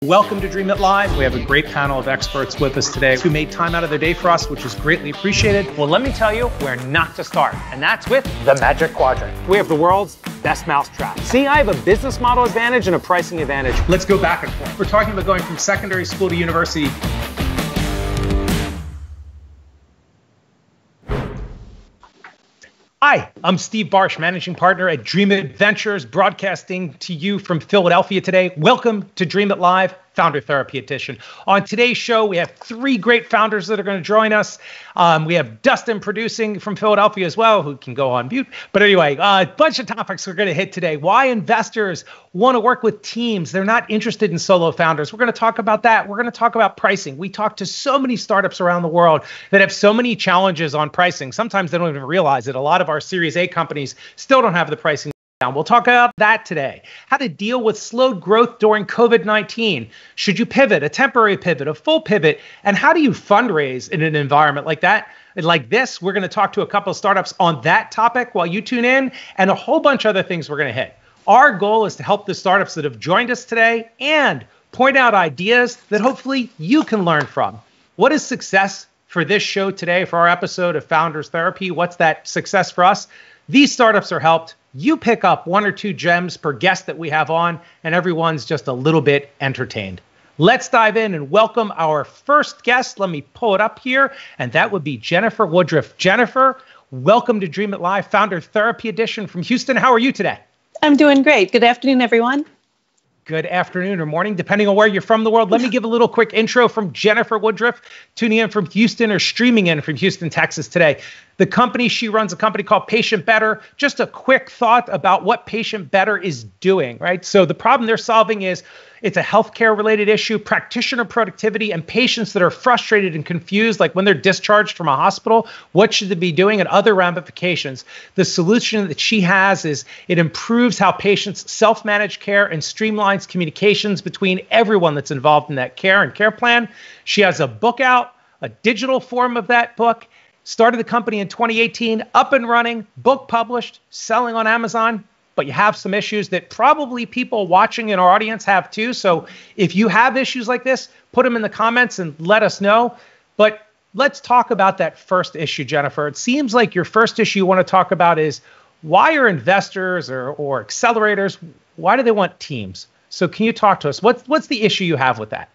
Welcome to Dreamit Live. We have a great panel of experts with us today who made time out of their day for us, which is greatly appreciated. Well, let me tell you where not to start, and that's with the Magic Quadrant. We have the world's best mousetrap. See, I have a business model advantage and a pricing advantage. Let's go back and forth. We're talking about going from secondary school to university. Hi, I'm Steve Barsh, managing partner at Dreamit Ventures, broadcasting to you from Philadelphia today. Welcome to Dreamit Live, Founder Therapy Edition. On today's show, we have three great founders that are going to join us. We have Dustin producing from Philadelphia as well, who can go on mute. But anyway, a bunch of topics we're going to hit today. Why investors want to work with teams. They're not interested in solo founders. We're going to talk about that. We're going to talk about pricing. We talk to so many startups around the world that have so many challenges on pricing. Sometimes they don't even realize it. A lot of our Series A companies still don't have the pricing down. We'll talk about that today. How to deal with slowed growth during COVID-19. Should you pivot, a temporary pivot, a full pivot? And how do you fundraise in an environment like that? And like this, we're going to talk to a couple of startups on that topic while you tune in, and a whole bunch of other things we're going to hit. Our goal is to help the startups that have joined us today and point out ideas that hopefully you can learn from. What is success for this show today, for our episode of Founders Therapy? What's that success for us? These startups are helped. You pick up one or two gems per guest that we have on, and everyone's just a little bit entertained. Let's dive in and welcome our first guest. Let me pull it up here, and that would be Jennifer Woodruff. Jennifer, welcome to Dreamit Live, Founder Therapy Edition from Houston. How are you today? I'm doing great. Good afternoon, everyone. Good afternoon or morning, depending on where you're from in the world. Let me give a little quick intro from Jennifer Woodruff, tuning in from Houston or streaming in from Houston, Texas today. The company she runs, a company called Patient Better. Just a quick thought about what Patient Better is doing, right? So the problem they're solving is it's a healthcare related issue, practitioner productivity, and patients that are frustrated and confused, like when they're discharged from a hospital, what should they be doing and other ramifications. The solution that she has is it improves how patients self-manage care and streamlines communications between everyone that's involved in that care and care plan. She has a book out, a digital form of that book. Started the company in 2018, up and running, book published, selling on Amazon. But you have some issues that probably people watching in our audience have too. So if you have issues like this, put them in the comments and let us know. But let's talk about that first issue, Jennifer. It seems like your first issue you want to talk about is why are investors or accelerators, why do they want teams? So can you talk to us? What's the issue you have with that?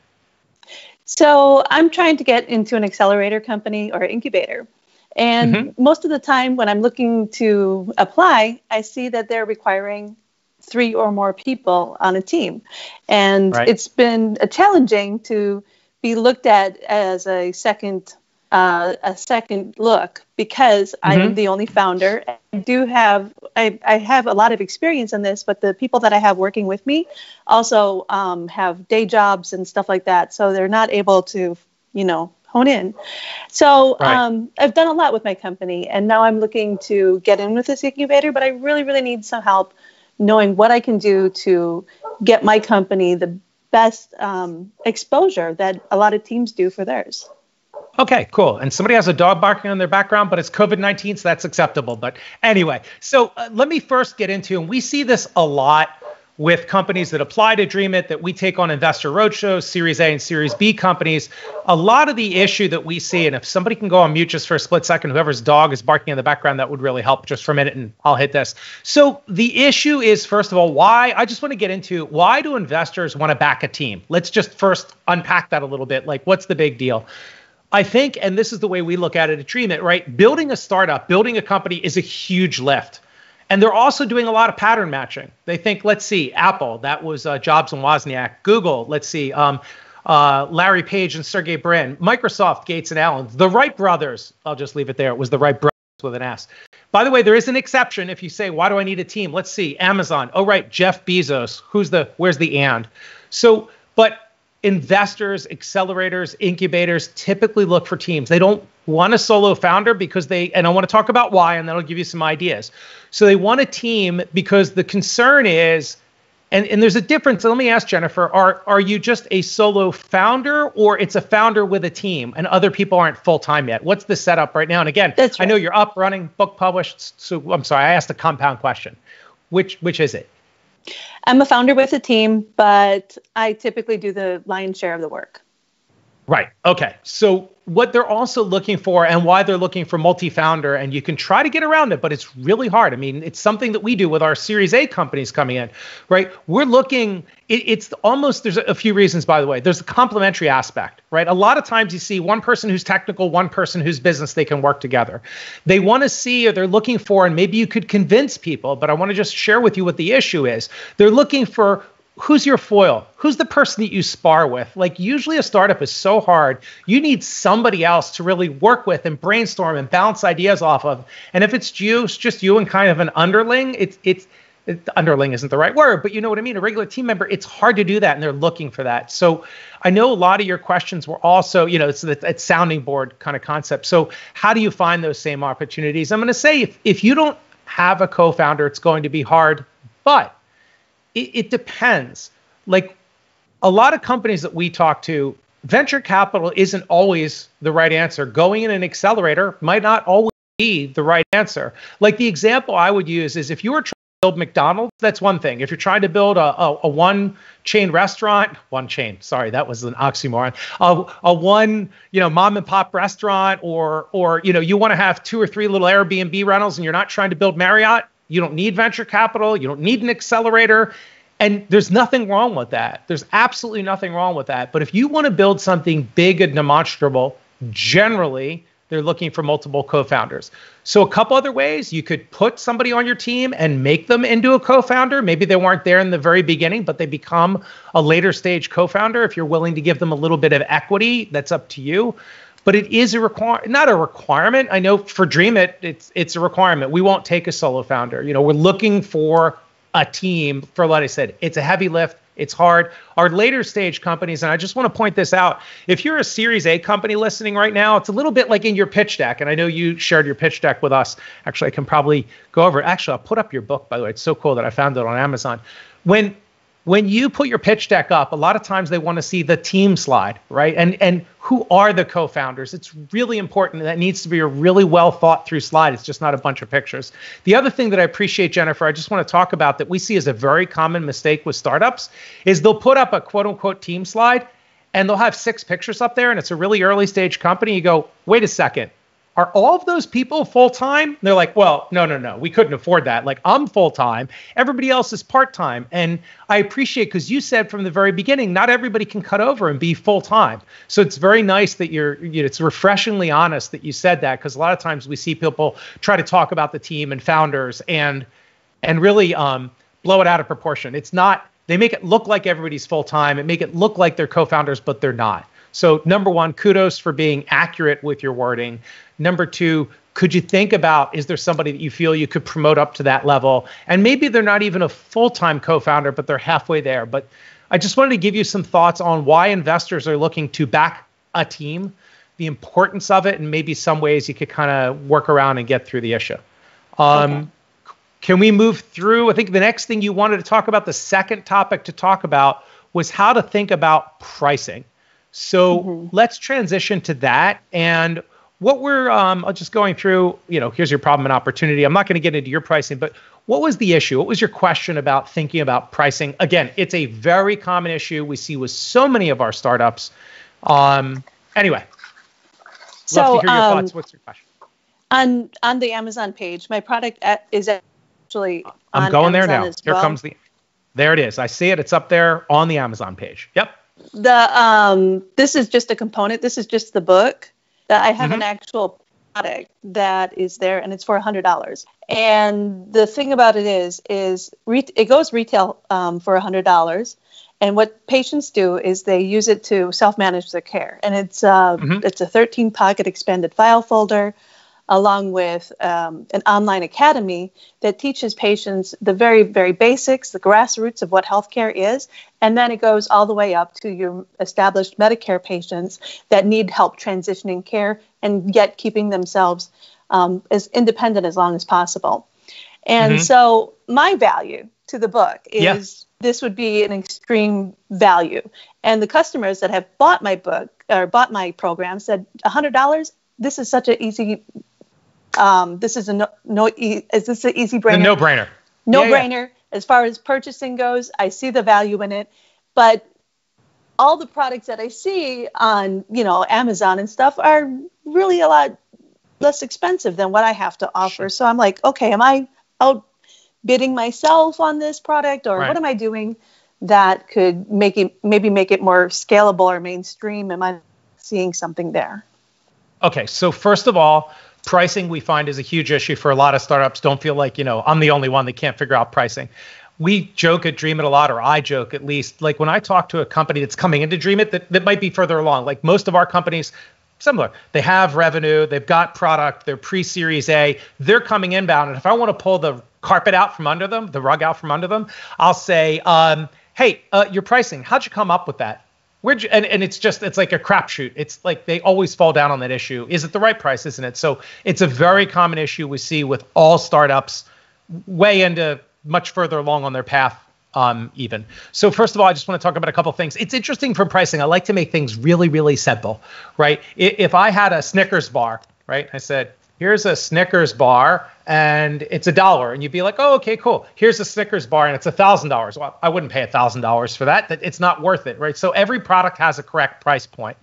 So I'm trying to get into an accelerator company or incubator. And most of the time when I'm looking to apply, I see that they're requiring 3 or more people on a team. And It's been challenging to be looked at as a second look because I am the only founder. I have a lot of experience in this, but the people that I have working with me also have day jobs and stuff like that. So they're not able to, hone in. So I've done a lot with my company, and now I'm looking to get in with this incubator, but I really, really need some help knowing what I can do to get my company the best exposure that a lot of teams do for theirs. Okay, cool. And somebody has a dog barking in their background, but it's COVID-19, so that's acceptable. But anyway, so let me first get into, and we see this a lot with companies that apply to Dreamit, that we take on investor roadshows, Series A and Series B companies. A lot of the issue that we see, and if somebody can go on mute just for a split second, whoever's dog is barking in the background, that would really help just for a minute, and I'll hit this. So the issue is, first of all, I just want to get into why do investors want to back a team? Let's just first unpack that a little bit. Like, what's the big deal? I think, and this is the way we look at it at Dreamit, right? Building a startup, building a company is a huge lift. And they're also doing a lot of pattern matching. They think, let's see, Apple, that was Jobs and Wozniak. Google, let's see, Larry Page and Sergey Brin. Microsoft, Gates and Allen. The Wright brothers, I'll just leave it there. It was the Wright brothers with an S. By the way, there is an exception if you say, why do I need a team? Let's see, Amazon. Oh, right, Jeff Bezos. Where's the and? So, but investors, accelerators, incubators typically look for teams. They don't want a solo founder because and I want to talk about why, and that'll give you some ideas. So they want a team because the concern is, and there's a difference. So let me ask Jennifer, are you just a solo founder, or it's a founder with a team and other people aren't full-time yet? What's the setup right now? And again, That's right. I know you're up, running, book published. So I'm sorry, I asked a compound question. Which is it? I'm a founder with a team, but I typically do the lion's share of the work. Right. Okay. So what they're also looking for and why they're looking for multi-founder, and you can try to get around it, but it's really hard. I mean, it's something that we do with our Series A companies coming in, right? We're looking, it's almost, there's a few reasons, by the way. There's a complementary aspect, right? A lot of times you see one person who's technical, one person who's business, they can work together. They want to see, or they're looking for, and maybe you could convince people, but I want to just share with you what the issue is. They're looking for, who's your foil? Who's the person that you spar with? Like, usually a startup is so hard. You need somebody else to really work with and brainstorm and bounce ideas off of. And if it's just you and kind of an underling, underling isn't the right word, but you know what I mean? A regular team member, it's hard to do that, and they're looking for that. So I know a lot of your questions were also, it's sounding board kind of concept. So how do you find those same opportunities? I'm going to say if you don't have a co-founder, it's going to be hard, but it depends. Like, a lot of companies that we talk to, venture capital isn't always the right answer. Going in an accelerator might not always be the right answer. Like, the example I would use is if you were trying to build McDonald's, that's one thing. If you're trying to build a one chain restaurant, sorry, that was an oxymoron, a one, mom and pop restaurant, or you want to have 2 or 3 little Airbnb rentals and you're not trying to build Marriott, you don't need venture capital. You don't need an accelerator. And there's nothing wrong with that. There's absolutely nothing wrong with that. But if you want to build something big and demonstrable, generally, they're looking for multiple co-founders. So a couple other ways, you could put somebody on your team and make them into a co-founder. Maybe they weren't there in the very beginning, but they become a later stage co-founder. If you're willing to give them a little bit of equity, that's up to you. But it is not a requirement. I know for Dreamit, it's a requirement. We won't take a solo founder. We're looking for a team. For like I said, it's a heavy lift. It's hard. Our later stage companies, and I just want to point this out, if you're a Series A company listening right now, it's a little bit like in your pitch deck. And I know you shared your pitch deck with us. Actually, I can probably go over it. Actually, I'll put up your book, by the way. It's so cool that I found it on Amazon. When you put your pitch deck up, a lot of times they want to see the team slide, right? And who are the co-founders? It's really important. That needs to be a really well thought through slide. It's just not a bunch of pictures. The other thing that I appreciate, Jennifer, I just want to talk about that we see as a very common mistake with startups is they'll put up a quote unquote team slide and they'll have 6 pictures up there and it's a really early stage company. You go, wait a second. Are all of those people full-time? They're like, well, no. We couldn't afford that. Like, I'm full-time. Everybody else is part-time. And I appreciate, because you said from the very beginning, not everybody can cut over and be full-time. So it's very nice that it's refreshingly honest that you said that, because a lot of times we see people try to talk about the team and founders and really blow it out of proportion. It's not, they make it look like everybody's full-time and make it look like they're co-founders, but they're not. So number one, kudos for being accurate with your wording. Number 2, could you think about, is there somebody that you feel you could promote up to that level? And maybe they're not even a full-time co-founder, but they're halfway there. But I just wanted to give you some thoughts on why investors are looking to back a team, the importance of it, and maybe some ways you could kind of work around and get through the issue. Okay. Can we move through? I think the next thing you wanted to talk about, the second topic to talk about, was how to think about pricing. So let's transition to that. And what we're just going through, here's your problem and opportunity. I'm not going to get into your pricing, but what was the issue? What was your question about thinking about pricing? Again, it's a very common issue we see with so many of our startups. Anyway, love to hear your thoughts. What's your question? On the Amazon page, my product is actually I'm going there now. Here comes there it is. I see it. It's up there on the Amazon page. Yep. This is just a component. This is just the book. That I have an actual product that is there, and it's for $100. And the thing about it is it goes retail for $100. And what patients do is they use it to self-manage their care. And it's a 13-pocket expanded file folder, along with an online academy that teaches patients the very, very basics, the grassroots of what healthcare is. And then it goes all the way up to your established Medicare patients that need help transitioning care and yet keeping themselves as independent as long as possible. And so my value to the book is this would be an extreme value. And the customers that have bought my book or bought my program said, $100, this is such an easy is this an easy brainer? A no-brainer. No-brainer. as far as purchasing goes, I see the value in it. But all the products that I see on, Amazon and stuff are really a lot less expensive than what I have to offer. Sure. So I'm like, okay, am I outbidding myself on this product, or what am I doing that could maybe make it more scalable or mainstream? Am I seeing something there? Okay, so first of all, pricing we find is a huge issue for a lot of startups. Don't feel like, I'm the only one that can't figure out pricing. We joke at Dreamit a lot, or I joke at least, like when I talk to a company that's coming into Dreamit that might be further along, like most of our companies, similar. They have revenue, they've got product, they're pre-Series A, they're coming inbound. And if I want to pull the carpet out from under them, the rug out from under them, I'll say, hey, your pricing, how'd you come up with that? And it's like a crapshoot. It's like they always fall down on that issue. Is it the right price? Isn't it? So it's a very common issue we see with all startups way into much further along on their path even. So first of all, I just want to talk about a couple things. It's interesting for pricing. I like to make things really, really simple, right? If I had a Snickers bar, right? I said, here's a Snickers bar and it's $1. And you'd be like, oh, okay, cool. Here's a Snickers bar and it's $1,000. Well, I wouldn't pay $1,000 for that. It's not worth it, right? So every product has a correct price point.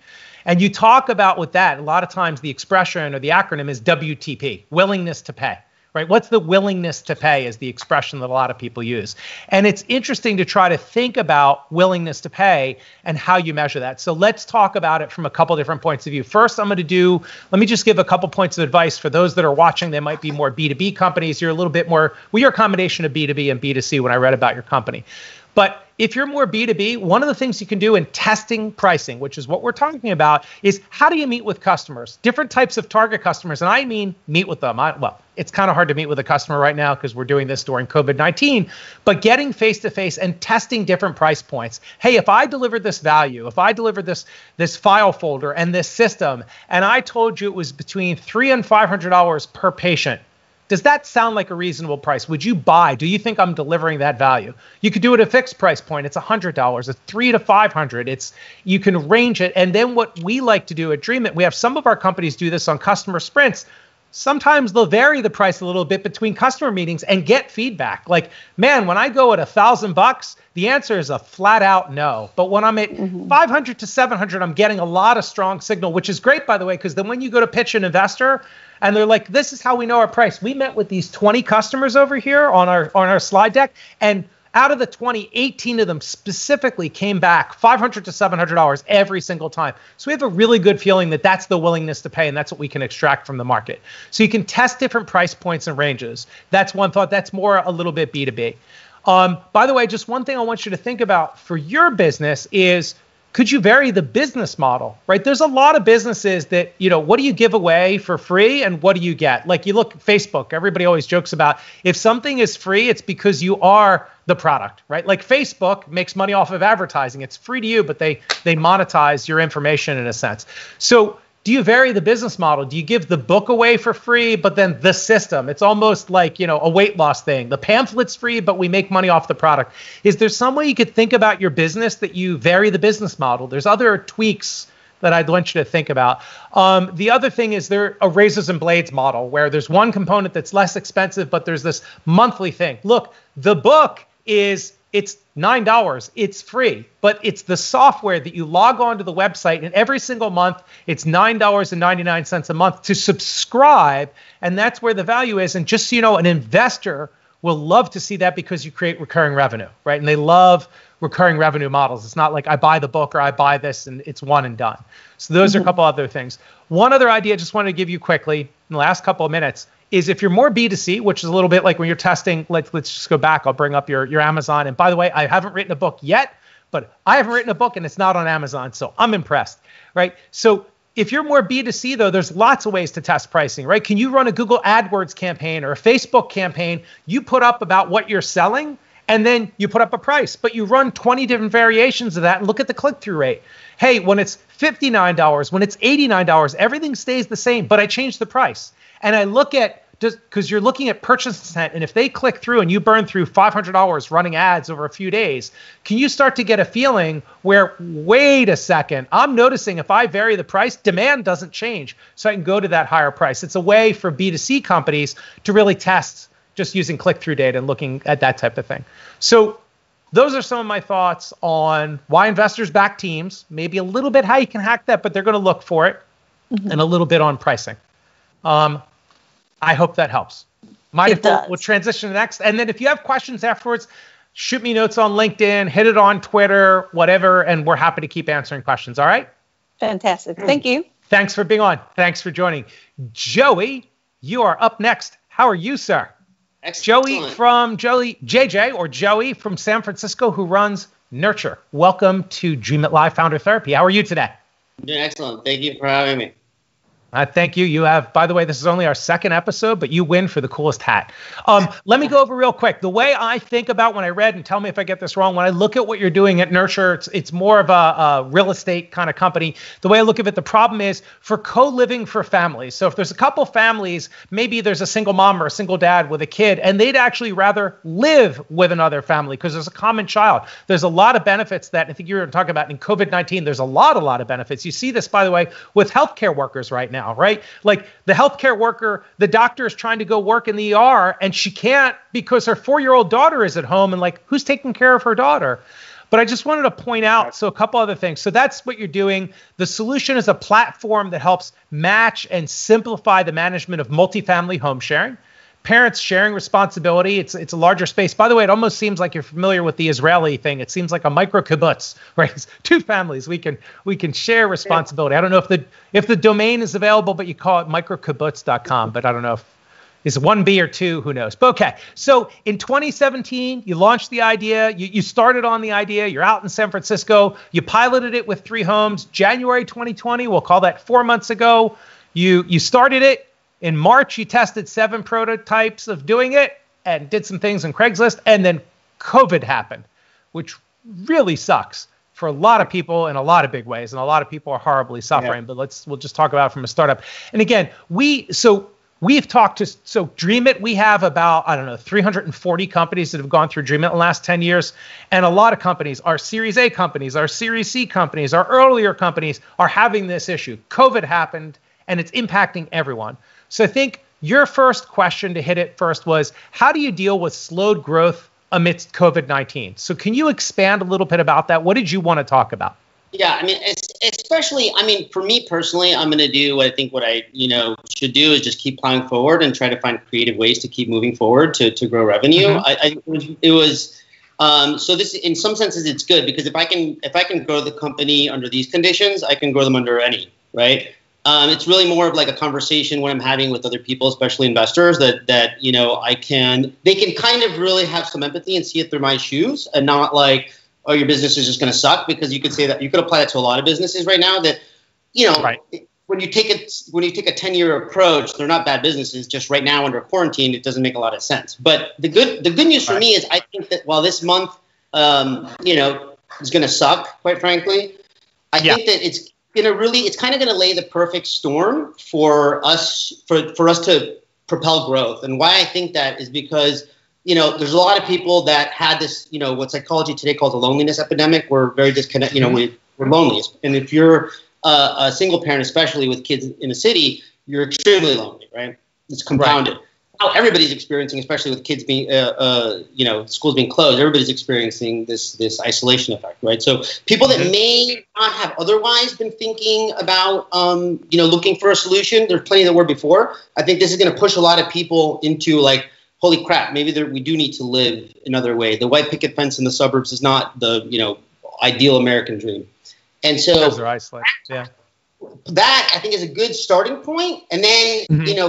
And you talk about with that, a lot of times the expression or the acronym is WTP, willingness to pay. Right? What's the willingness to pay is the expression that a lot of people use. And it's interesting to try to think about willingness to pay and how you measure that. So let's talk about it from a couple different points of view. First, let me just give a couple points of advice for those that are watching. They might be more B2B companies. You're a little bit more, you're a combination of B2B and B2C when I read about your company. But if you're more B2B, one of the things you can do in testing pricing, which is what we're talking about, is how do you meet with customers, different types of target customers. And I mean, meet with them. It's kind of hard to meet with a customer right now because we're doing this during COVID-19, but getting face-to-face and testing different price points. Hey, if I delivered this value, if I delivered this file folder and this system, and I told you it was between $300 and $500 per patient, does that sound like a reasonable price? Would you buy? Do you think I'm delivering that value? You could do it at a fixed price point. It's $100. It's $300 to $500. You can range it. And then what we like to do at Dreamit, we have some of our companies do this on customer sprints. Sometimes they'll vary the price a little bit between customer meetings and get feedback. Like, man, when I go at $1,000, the answer is a flat out no. But when I'm at $500 to $700, I'm getting a lot of strong signal, which is great, by the way, because then when you go to pitch an investor and they're like, this is how we know our price. We met with these 20 customers over here on our slide deck, and out of the 20, 18 of them specifically came back $500 to $700 every single time. So we have a really good feeling that that's the willingness to pay, and that's what we can extract from the market. So you can test different price points and ranges. That's one thought. That's more a little bit B2B. By the way, just one thing I want you to think about for your business is, could you vary the business model, right? There's a lot of businesses that, what do you give away for free and what do you get? Like you look at Facebook, everybody always jokes about if something is free, it's because you are the product, right? Like Facebook makes money off of advertising. It's free to you, but they monetize your information in a sense. So do you vary the business model? Do you give the book away for free, but then the system? It's almost like, a weight loss thing. The pamphlet's free, but we make money off the product. Is there some way you could think about your business that you vary the business model? There's other tweaks that I'd want you to think about. The other thing is there a razors and blades model where there's one component that's less expensive, but there's this monthly thing. Look, the book it's $9. It's free, but it's the software that you log on to the website, and every single month it's $9.99 a month to subscribe, and that's where the value is. And just so you know, an investor will love to see that because you create recurring revenue, right? And they love recurring revenue models. It's not like I buy the book or I buy this and it's one and done. So those are a couple other things. One other idea I just want to give you quickly in the last couple of minutes is if you're more B2C, which is a little bit like when you're testing, let's just go back. I'll bring up your Amazon. And by the way, I haven't written a book yet, but I haven't written a book and it's not on Amazon. So I'm impressed, right? So if you're more B2C though, there's lots of ways to test pricing, right? Can you run a Google AdWords campaign or a Facebook campaign? You put up about what you're selling and then you put up a price, but you run 20 different variations of that and look at the click-through rate. Hey, when it's $59, when it's $89, everything stays the same, but I changed the price. And I look at, because you're looking at purchase intent, and if they click through and you burn through $500 running ads over a few days, can you start to get a feeling where, wait a second, I'm noticing if I vary the price, demand doesn't change, so I can go to that higher price. It's a way for B2C companies to really test, just using click-through data and looking at that type of thing. So those are some of my thoughts on why investors back teams, maybe a little bit how you can hack that, but they're going to look for it, and a little bit on pricing. I hope that helps. We'll transition to the next. And then if you have questions afterwards, shoot me notes on LinkedIn, hit it on Twitter, whatever, and we're happy to keep answering questions. All right? Fantastic. Thank you. Thanks for being on. Thanks for joining. Joey, you are up next. How are you, sir? Excellent. JJ or Joey from San Francisco, who runs Nurture. Welcome to Dreamit Live Founder Therapy. How are you today? Doing excellent. Thank you for having me. Thank you. You have, by the way, this is only our second episode, but you win for the coolest hat. Let me go over real quick. The way I think about when I read, and tell me if I get this wrong, when I look at what you're doing at Nurture, it's more of a real estate kind of company. The way I look at it, the problem is for co-living for families. So if there's a couple families, maybe there's a single mom or a single dad with a kid, and they'd actually rather live with another family because there's a common child. There's a lot of benefits that I think you were talking about in COVID-19. There's a lot of benefits. You see this, by the way, with healthcare workers right now. Right? Like the healthcare worker, the doctor is trying to go work in the ER and she can't because her 4-year-old daughter is at home, and like, who's taking care of her daughter? But I just wanted to point out, so a couple other things. So that's what you're doing. The solution is a platform that helps match and simplify the management of multifamily home sharing. Parents sharing responsibility. It's a larger space. By the way, it almost seems like you're familiar with the Israeli thing. It seems like a micro kibbutz, right? It's 2 families. We can share responsibility. I don't know if the domain is available, but you call it microkibbutz.com. But I don't know if it's 1B or 2. Who knows? But okay. So in 2017, you launched the idea. You started on the idea. You're out in San Francisco. You piloted it with 3 homes. January 2020. We'll call that 4 months ago. You started it. In March, you tested 7 prototypes of doing it and did some things on Craigslist. And then COVID happened, which really sucks for a lot of people in a lot of big ways. And a lot of people are horribly suffering. Yeah. But we'll just talk about it from a startup. And again, we've talked to, Dreamit, we have about, 340 companies that have gone through Dreamit in the last 10 years. And a lot of companies, our Series A companies, our Series C companies, our earlier companies are having this issue. COVID happened and it's impacting everyone. So I think your first question to hit it first was, how do you deal with slowed growth amidst COVID-19? So can you expand a little bit about that? What did you want to talk about? Yeah, for me personally, I'm going to do what I should do is just keep plowing forward and try to find creative ways to keep moving forward to grow revenue. Mm-hmm. So this, in some senses, it's good because if I can grow the company under these conditions, I can grow them under any, right? It's really more of like a conversation when I'm having with other people, especially investors, that they can kind of really have some empathy and see it through my shoes and not like, oh, your business is just going to suck, because you could say that, you could apply that to a lot of businesses right now that, right. When you take a 10-year approach, they're not bad businesses. Just right now under quarantine, it doesn't make a lot of sense. But the good news for me is I think that while this month, is going to suck, quite frankly, I think that it's kind of going to lay the perfect storm for us to propel growth. And why I think that is because, there's a lot of people that had this, what psychology today calls a loneliness epidemic. We're very disconnected, we're lonely. And if you're a single parent, especially with kids in a city, you're extremely lonely, right? It's compounded. Right. Now everybody's experiencing, especially with kids being, schools being closed, everybody's experiencing this isolation effect, right? So people that may not have otherwise been thinking about, looking for a solution, there's plenty that were before. I think this is going to push a lot of people into like, holy crap, maybe we do need to live another way. The white picket fence in the suburbs is not the, ideal American dream. And so that I think is a good starting point. And then,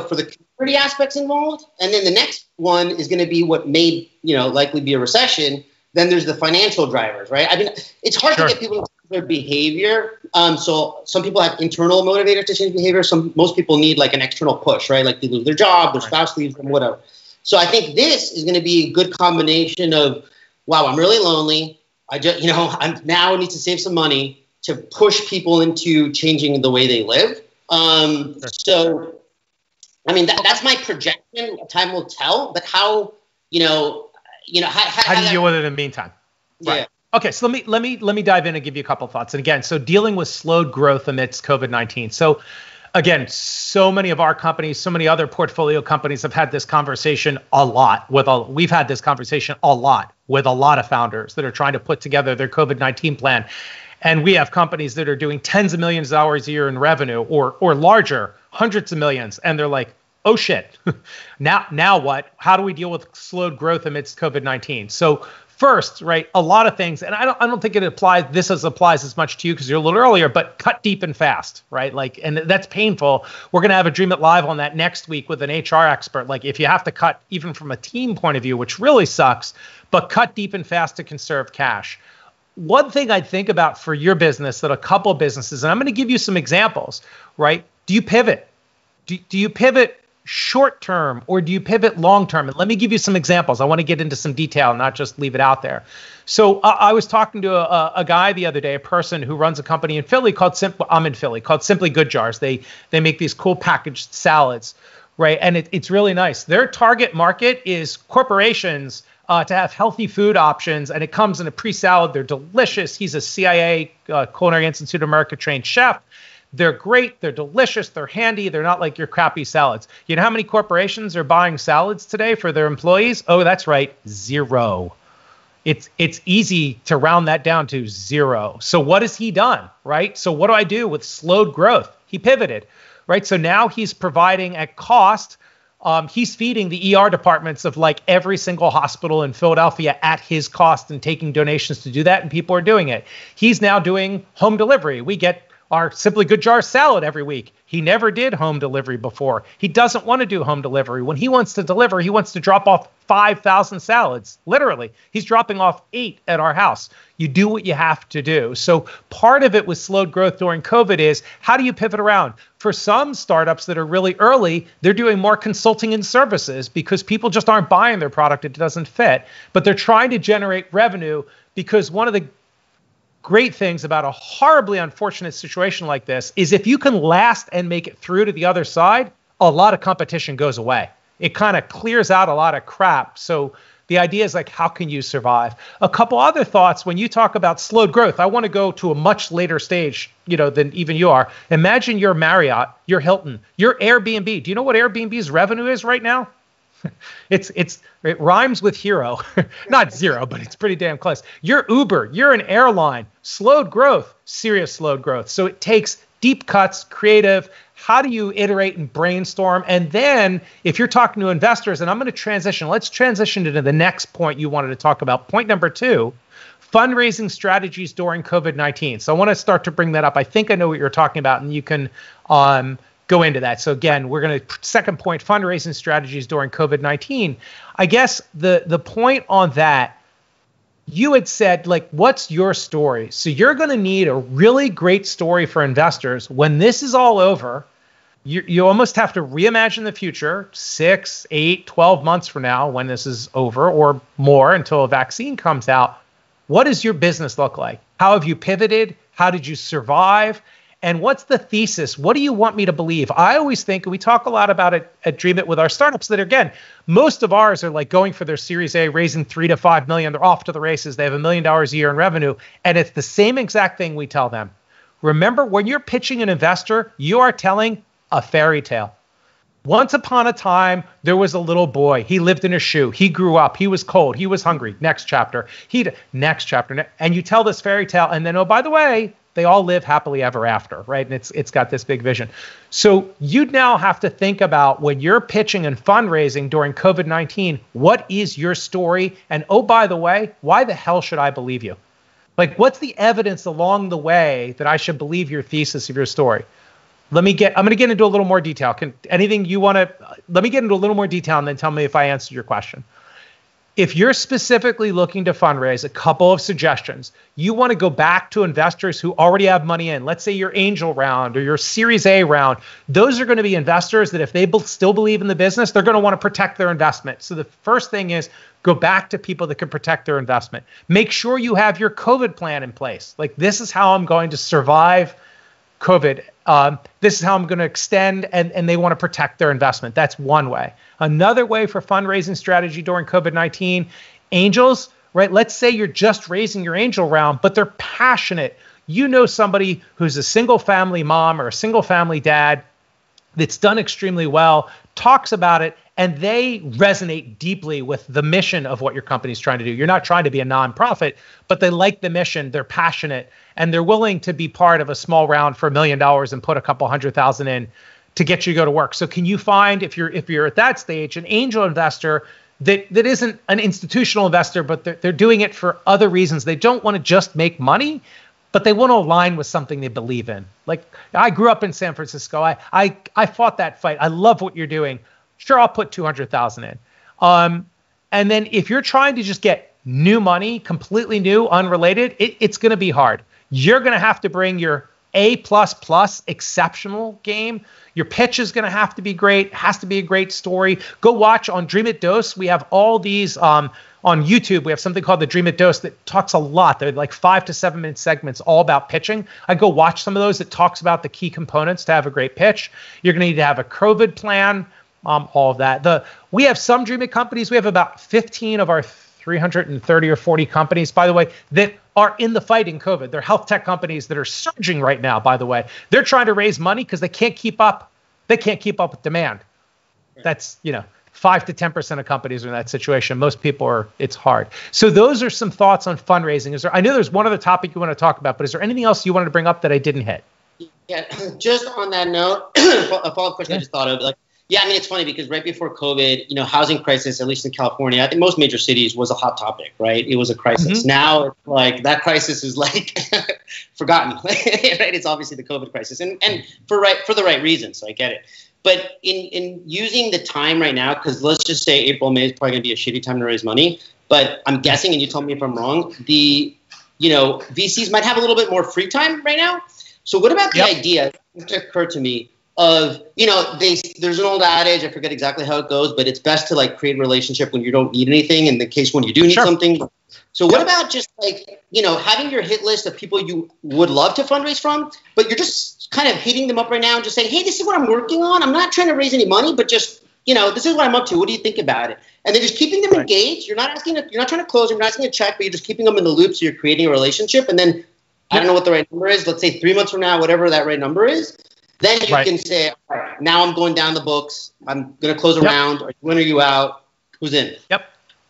for the community aspects involved, and then the next one is going to be what may, likely be a recession. Then there's the financial drivers, right? I mean, it's hard to get people to change their behavior. So some people have internal motivators to change behavior. Most people need like an external push, right? Like they lose their job, their spouse leaves them, whatever. So I think this is going to be a good combination of, wow, I'm really lonely. I just, I now need to save some money to push people into changing the way they live. So, I mean, that's my projection. Time will tell. But how do you deal with it in the meantime? Right. Yeah. Okay, so let me dive in and give you a couple of thoughts. And again, so dealing with slowed growth amidst COVID-19. So Again, so many of our companies, so many other portfolio companies have had this conversation a lot we've had this conversation a lot with a lot of founders that are trying to put together their COVID-19 plan. And we have companies that are doing tens of millions of dollars a year in revenue or larger, hundreds of millions. And they're like, oh shit, now what? How do we deal with slowed growth amidst COVID-19? So first, right, a lot of things, and I don't think this applies as much to you because you're a little earlier, but cut deep and fast, right? Like, and that's painful. We're going to have a Dreamit Live on that next week with an HR expert. Like, if you have to cut even from a team point of view, which really sucks, but cut deep and fast to conserve cash. One thing I think about for your business that a couple of businesses, and I'm going to give you some examples, right? Do you pivot? Do you pivot short term or do you pivot long term? And let me give you some examples. I want to get into some detail, not just leave it out there. So I was talking to a guy the other day, a person who runs a company in Philly called Simply Good Jars. They make these cool packaged salads, right? And it's really nice. Their target market is corporations to have healthy food options, and it comes in a pre-salad. They're delicious. He's a CIA Culinary Institute of America trained chef. They're great. They're delicious. They're handy. They're not like your crappy salads. You know how many corporations are buying salads today for their employees? Oh, that's right, 0. It's easy to round that down to 0. So what has he done, right? So what do I do with slowed growth? He pivoted, right? So now he's providing at cost. He's feeding the ER departments of like every single hospital in Philadelphia at his cost and taking donations to do that, and people are doing it. He's now doing home delivery. We get our Simply Good Jar salad every week. He never did home delivery before. He doesn't want to do home delivery. When he wants to deliver, he wants to drop off 5,000 salads. Literally, he's dropping off 8 at our house. You do what you have to do. So part of it with slowed growth during COVID is how do you pivot around? For some startups that are really early, they're doing more consulting and services because people just aren't buying their product. It doesn't fit. But they're trying to generate revenue because one of the great things about a horribly unfortunate situation like this is if you can last and make it through to the other side, a lot of competition goes away. It kind of clears out a lot of crap. So the idea is like, how can you survive? A couple other thoughts when you talk about slowed growth. I want to go to a much later stage, than even you are. Imagine you're Marriott, you're Hilton, you're Airbnb. Do you know what Airbnb's revenue is right now? It rhymes with hero, not 0, but it's pretty damn close. You're Uber, you're an airline, slowed growth, serious slowed growth. So it takes deep cuts, creative. How do you iterate and brainstorm? And then if you're talking to investors, and I'm going to transition, let's transition to the next point you wanted to talk about. Point number 2, fundraising strategies during COVID-19. So I want to start to bring that up. I think I know what you're talking about, and you can go into that. So again, we're going to second point, fundraising strategies during COVID-19. I guess the point on that, you had said, like, what's your story? So you're going to need a really great story for investors. When this is all over, you almost have to reimagine the future 6, 8, 12 months from now when this is over or more until a vaccine comes out. What does your business look like? How have you pivoted? How did you survive? And what's the thesis? What do you want me to believe? I always think, and we talk a lot about it at Dreamit with our startups, that again, most of ours are like going for their Series A, raising $3 to $5 million. They're off to the races. They have $1 million a year in revenue. And it's the same exact thing we tell them. Remember, when you're pitching an investor, you are telling a fairy tale. Once upon a time, there was a little boy. He lived in a shoe. He grew up. He was cold. He was hungry. Next chapter. Next chapter. And you tell this fairy tale. And then, oh, by the way, they all live happily ever after, right? And it's got this big vision. So you'd now have to think about when you're pitching and fundraising during COVID-19, what is your story? And oh, by the way, why the hell should I believe you? Like, what's the evidence along the way that I should believe your thesis of your story? I'm going to get into a little more detail. Let me get into a little more detail and then tell me if I answered your question. If you're specifically looking to fundraise, a couple of suggestions. You want to go back to investors who already have money in. Let's say your angel round or your Series A round. Those are going to be investors that if they still believe in the business, they're going to want to protect their investment. So the first thing is go back to people that can protect their investment. Make sure you have your COVID plan in place. Like, this is how I'm going to survive COVID. This is how I'm going to extend, and they want to protect their investment. That's one way. Another way for fundraising strategy during COVID-19, angels, right? Let's say you're just raising your angel round, but they're passionate. You know somebody who's a single family mom or a single family dad, that's done extremely well, talks about it, and they resonate deeply with the mission of what your company's trying to do. You're not trying to be a nonprofit, but they like the mission, they're passionate, and they're willing to be part of a small round for $1 million and put a couple $100,000 in to get you to go to work. So can you find, if you're at that stage, an angel investor that isn't an institutional investor, but they're doing it for other reasons. They don't want to just make money, but they want to align with something they believe in. Like, I grew up in San Francisco. I fought that fight. I love what you're doing. Sure, I'll put 200,000 in. And then if you're trying to just get new money, completely new, unrelated, it's going to be hard. You're going to have to bring your A++ exceptional game. Your pitch is going to have to be great. It has to be a great story. Go watch on Dreamit Dose. We have all these on YouTube. We have something called the Dreamit Dose that talks a lot. They're like 5 to 7 minute segments all about pitching. I go watch some of those. It talks about the key components to have a great pitch. You're going to need to have a COVID plan, all of that. We have some Dreamit companies. We have about 15 of our 330 or 40 companies, by the way, that are in the fight in COVID. They're health tech companies that are surging right now, by the way. They're trying to raise money because they can't keep up. They can't keep up with demand. Right. That's, 5 to 10% of companies are in that situation. Most people it's hard. So those are some thoughts on fundraising. I know there's one other topic you want to talk about, but is there anything else you wanted to bring up that I didn't hit? Yeah, just on that note, a follow-up question I just thought of, it's funny because right before COVID, housing crisis, at least in California, I think most major cities was a hot topic, right? It was a crisis. Mm-hmm. Now, it's like that crisis is like forgotten, right? It's obviously the COVID crisis, and for the right reasons. So I get it. But in using the time right now, because let's just say April, May is probably going to be a shitty time to raise money. But I'm guessing, and you tell me if I'm wrong, the VCs might have a little bit more free time right now. So what about the idea? It occurred to me. Of, there's an old adage, I forget exactly how it goes, but it's best to create a relationship when you don't need anything in the case when you do need something. So what about just having your hit list of people you would love to fundraise from, but you're just kind of hitting them up right now and just saying, hey, this is what I'm working on. I'm not trying to raise any money, but just, this is what I'm up to. What do you think about it? And then just keeping them engaged. You're not trying to close them, you're not asking a check, but you're just keeping them in the loop. So you're creating a relationship. And then I don't know what the right number is. Let's say 3 months from now, whatever that right number is. Then you can say, all right, now I'm going down the books. I'm going to close a round. When are you out? Who's in? Yep.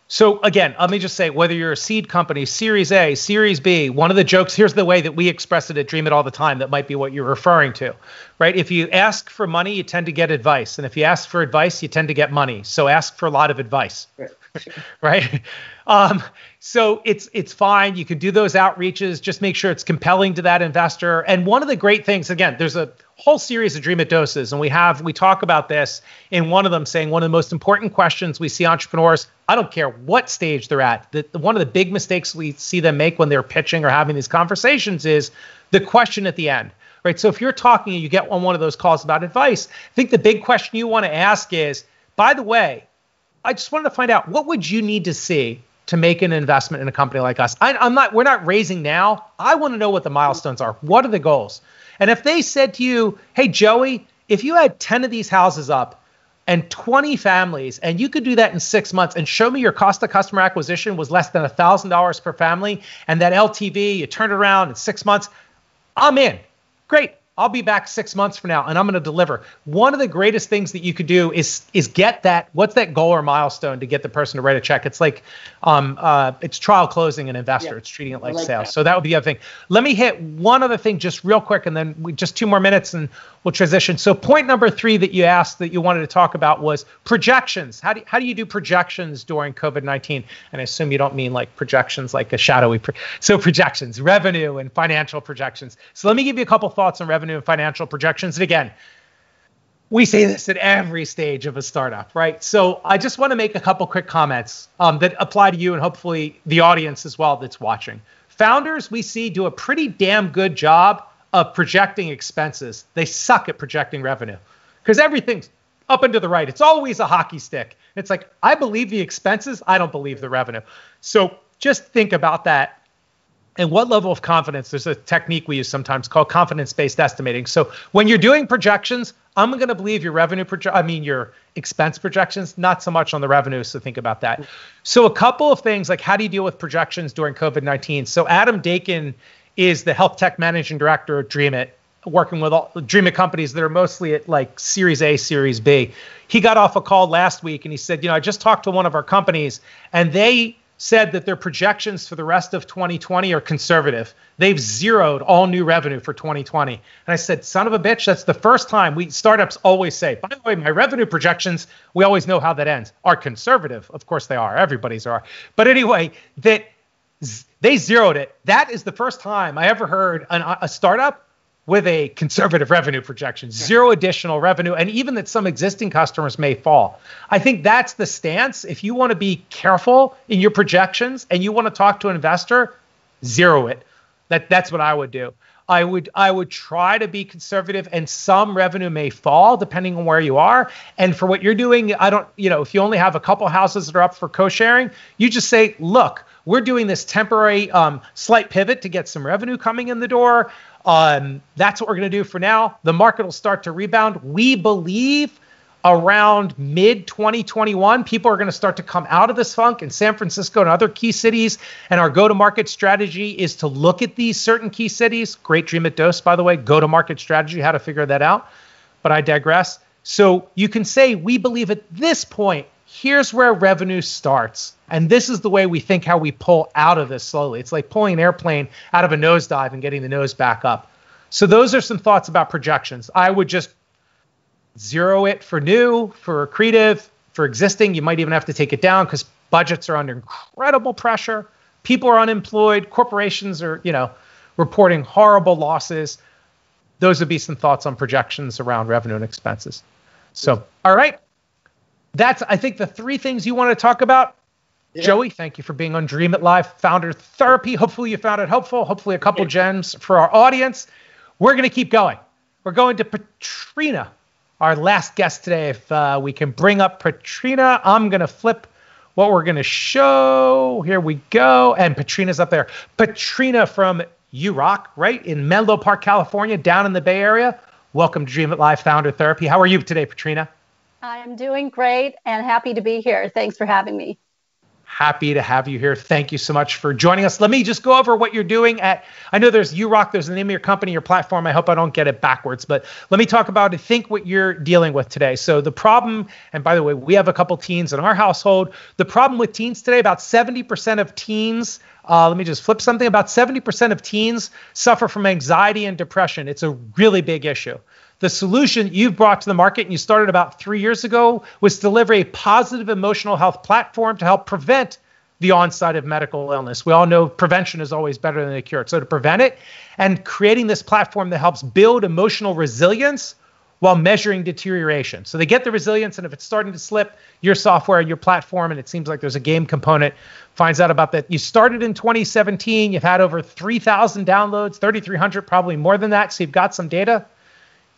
So again, let me just say, whether you're a seed company, Series A, Series B, one of the jokes, here's the way that we express it at Dreamit all the time. That might be what you're referring to, right? If you ask for money, you tend to get advice. And if you ask for advice, you tend to get money. So ask for a lot of advice, right? So it's fine. You can do those outreaches. Just make sure it's compelling to that investor. And one of the great things, again, there's a whole series of Dreamit doses, and we talk about this in one of them, saying one of the most important questions we see entrepreneurs, I don't care what stage they're at, one of the big mistakes we see them make when they're pitching or having these conversations is the question at the end, right? So if you're talking and you get on one of those calls about advice, I think the big question you want to ask is, by the way, I just wanted to find out, what would you need to see to make an investment in a company like us? We're not raising now. I want to know what the milestones are. What are the goals? And if they said to you, hey, Joey, if you had 10 of these houses up and 20 families, and you could do that in 6 months and show me your cost of customer acquisition was less than $1,000 per family, and that LTV, you turn it around in 6 months, I'm in. Great. I'll be back 6 months from now, and I'm going to deliver. One of the greatest things that you could do is get that. What's that goal or milestone to get the person to write a check? It's like it's trial closing an investor. Yeah. It's treating it like sales. That. So that would be the other thing. Let me hit one other thing just real quick, and then just 2 more minutes, and we'll transition. So point number 3 that you asked that you wanted to talk about was projections. How do you do projections during COVID-19? And I assume you don't mean like projections like a shadowy. So projections, revenue and financial projections. So let me give you a couple thoughts on revenue and financial projections. And again, we say this at every stage of a startup, right? So I just want to make a couple quick comments that apply to you and hopefully the audience as well that's watching. Founders, we see, do a pretty damn good job of projecting expenses. They suck at projecting revenue because everything's up and to the right. It's always a hockey stick. It's like, I believe the expenses, I don't believe the revenue. So just think about that. And what level of confidence? There's a technique we use sometimes called confidence-based estimating. So when you're doing projections, I'm going to believe your expense projections, not so much on the revenue. So think about that. So a couple of things, like how do you deal with projections during COVID-19? So Adam Dakin is the health tech managing director at Dreamit. working with all Dreamit companies that are mostly at like Series A, Series B. He got off a call last week and he said, I just talked to one of our companies and they said that their projections for the rest of 2020 are conservative. They've zeroed all new revenue for 2020. And I said, son of a bitch, that's the first time startups always say, by the way, my revenue projections, we always know how that ends, are conservative. Of course they are. Everybody's are. But anyway, that they zeroed it. That is the first time I ever heard a startup with a conservative revenue projection, zero additional revenue, and even that some existing customers may fall. I think that's the stance. If you want to be careful in your projections and you want to talk to an investor, zero it. That's what I would do. I would try to be conservative, and some revenue may fall depending on where you are. And for what you're doing, if you only have a couple houses that are up for co-sharing, you just say, look, we're doing this temporary slight pivot to get some revenue coming in the door. That's what we're going to do for now. The market will start to rebound. We believe around mid-2021, people are going to start to come out of this funk in San Francisco and other key cities. And our go-to-market strategy is to look at these certain key cities. Great Dreamit dose, by the way, go-to-market strategy, how to figure that out. But I digress. So you can say, we believe at this point, here's where revenue starts. And this is the way we think how we pull out of this slowly. It's like pulling an airplane out of a nosedive and getting the nose back up. So those are some thoughts about projections. I would just zero it for new, for accretive, for existing. You might even have to take it down because budgets are under incredible pressure. People are unemployed. Corporations are, reporting horrible losses. Those would be some thoughts on projections around revenue and expenses. So, all right. That's, I think, the three things you want to talk about. Yeah. Joey, thank you for being on Dreamit Live Founder Therapy. Hopefully you found it helpful. Hopefully a couple gems for our audience. We're going to keep going. We're going to Patrina, our last guest today. If we can bring up Patrina, I'm going to flip what we're going to show. Here we go. And Patrina's up there. Patrina from URock, right? In Menlo Park, California, down in the Bay Area. Welcome to Dreamit Live Founder Therapy. How are you today, Patrina? I'm doing great and happy to be here. Thanks for having me. Happy to have you here. Thank you so much for joining us. Let me just go over what you're doing at, I know there's URock, there's the name of your company, your platform. I hope I don't get it backwards, but let me talk about, I think, what you're dealing with today. So the problem, and by the way, we have a couple teens in our household. The problem with teens today, about 70% of teens, let me just flip something, about 70% of teens suffer from anxiety and depression. It's a really big issue. The solution you've brought to the market, and you started about 3 years ago, was to deliver a positive emotional health platform to help prevent the onset of medical illness. We all know prevention is always better than a cure. So to prevent it, and creating this platform that helps build emotional resilience while measuring deterioration. So they get the resilience, and if it's starting to slip, your software, your platform, and it seems like there's a game component, finds out about that. You started in 2017. You've had over 3,000 downloads, 3,300, probably more than that. So you've got some data.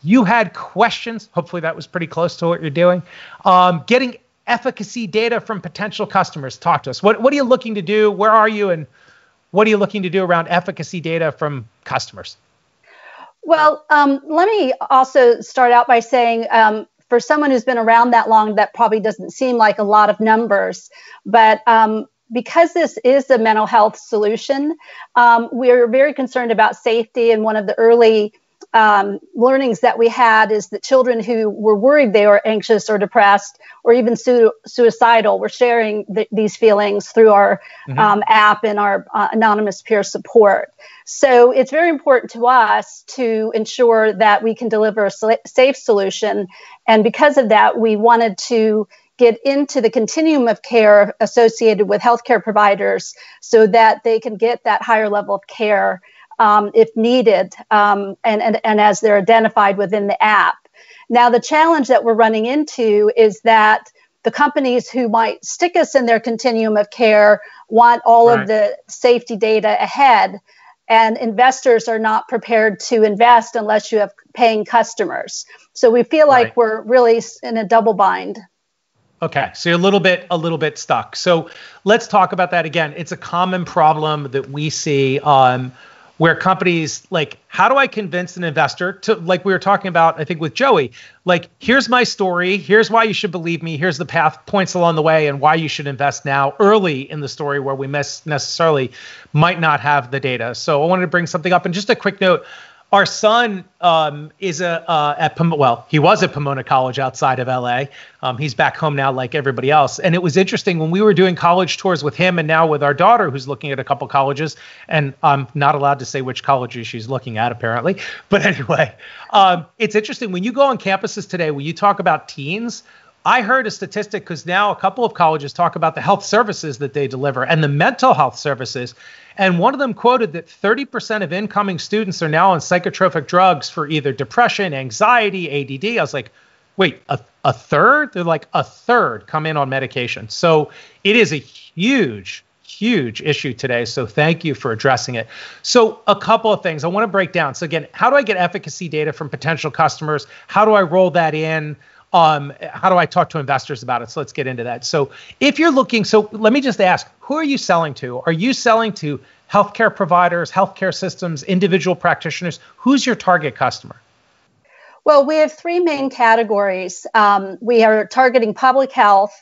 You had questions. Hopefully that was pretty close to what you're doing. Getting efficacy data from potential customers. Talk to us. What are you looking to do? Where are you? And what are you looking to do around efficacy data from customers? Well, let me also start out by saying, for someone who's been around that long, that probably doesn't seem like a lot of numbers. But because this is a mental health solution, we're very concerned about safety. And one of the early learnings that we had is that children who were worried they were anxious or depressed or even suicidal were sharing these feelings through our app and our anonymous peer support. So it's very important to us to ensure that we can deliver a safe solution. And because of that, we wanted to get into the continuum of care associated with healthcare providers so that they can get that higher level of care if needed, and as they're identified within the app. Now, the challenge that we're running into is that the companies who might stick us in their continuum of care want all of the safety data ahead, and investors are not prepared to invest unless you have paying customers. So we feel like we're really in a double bind. Okay, so you're a little bit stuck. So let's talk about that again. It's a common problem that we see where companies, like, how do I convince an investor to, like we were talking about, I think with Joey, like, here's my story, here's why you should believe me, here's the path, points along the way, and why you should invest now early in the story where we necessarily might not have the data. So I wanted to bring something up. And just a quick note, Our son is he was at Pomona College outside of LA. He's back home now like everybody else. And it was interesting when we were doing college tours with him and now with our daughter who's looking at a couple colleges. And I'm not allowed to say which colleges she's looking at apparently. But anyway, it's interesting when you go on campuses today, when you talk about teens, I heard a statistic because now a couple of colleges talk about the health services that they deliver and the mental health services. And one of them quoted that 30% of incoming students are now on psychotropic drugs for either depression, anxiety, ADD. I was like, wait, a third? They're like, a third come in on medication. So it is a huge issue today. So thank you for addressing it. So a couple of things I want to break down. So again, how do I get efficacy data from potential customers? How do I roll that in? How do I talk to investors about it? So let's get into that. So if you're looking, so let me just ask, who are you selling to? Are you selling to healthcare providers, healthcare systems, individual practitioners? Who's your target customer? Well, we have three main categories. We are targeting public health.